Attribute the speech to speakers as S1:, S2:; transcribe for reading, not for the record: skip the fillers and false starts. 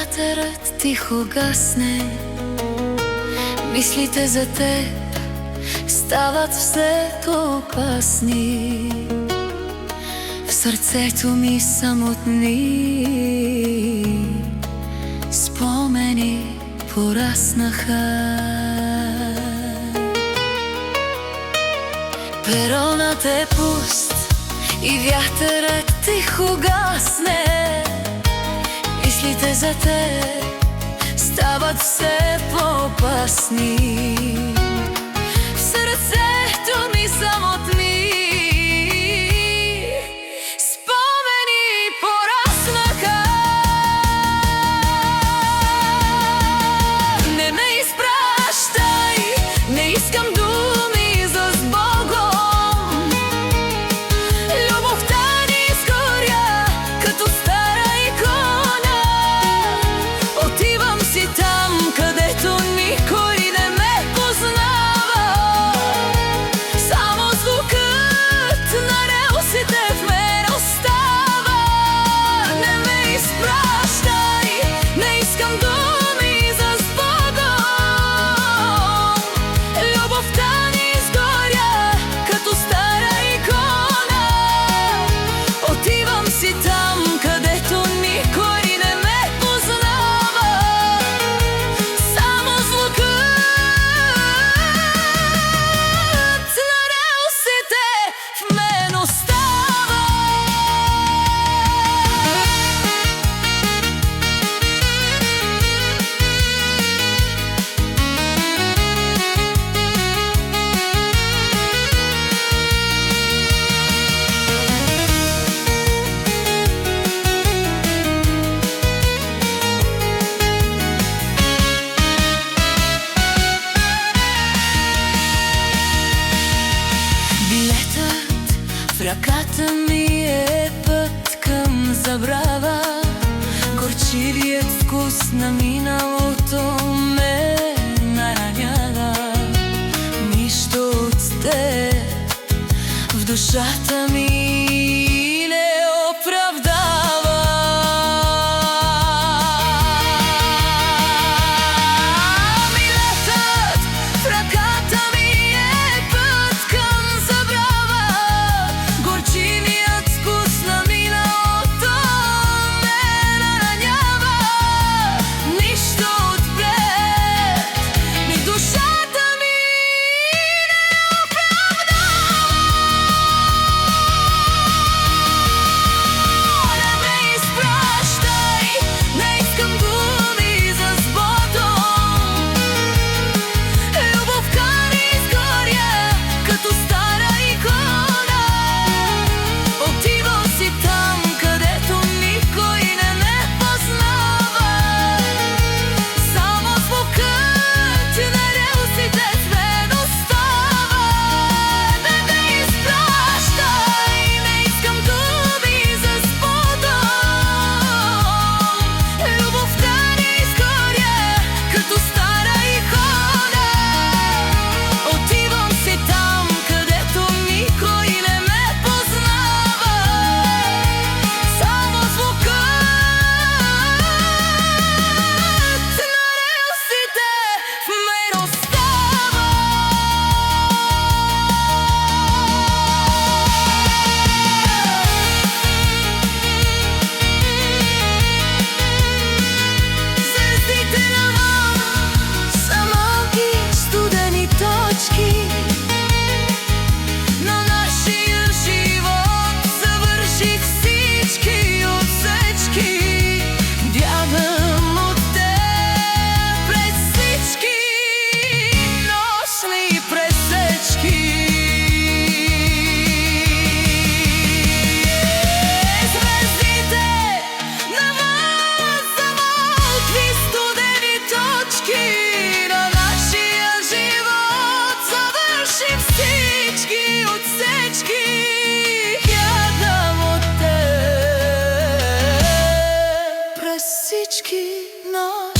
S1: вятърът тихо гасне, мислите за теб стават все по-опасни. В сърцето ми самотни спомени пораснаха. Перонът е пуст и вятърът тихо гасне, мислите за теб стават все по-опасни. В сърцето ми самотни спомени пораснаха. Не ме изпращай, не искам думи за сбогом. Любовта ни изгоря като стара икона. Отивам си там, където никой не ме познава. Само звукът на релсите в мен остава. Не ме изпращай, не искам думи за сбогом. Любовта ни изгоря като стара икона. Отивам си там, където никой не ме познава. Само звукът на релсите в мен остава. Билетът в ръката ми е път към забрава. Горчивият вкус на миналото ме наранява. Нищо от теб в душата ми не оправдава. Билетът в ръката ми е път към забрава. Горчивият вкус на миналото ме наранява. Нищо отпред ми душата ми не оправдава. Не ме изпращай, не искам думи за сбогом. Любовта ни изгоря като стара икона. Отивам си там, където никой не ме познава. Само звукът на релсите в мен остава. Не ме изпращай, не искам думи за сбогом. Любовта ни изгоря като стара икона. Отивам си там, където никой не ме познава. Само звукът на релсите в мен остава. Звездите навън са малки студени точки, но нашия живот завърших всички отсечки. Бягам от теб през всички нощни пресечки. Звездите навън са малки студени точки, но нашия живот завърши всички отсечки. Бягам от теб през всички нощни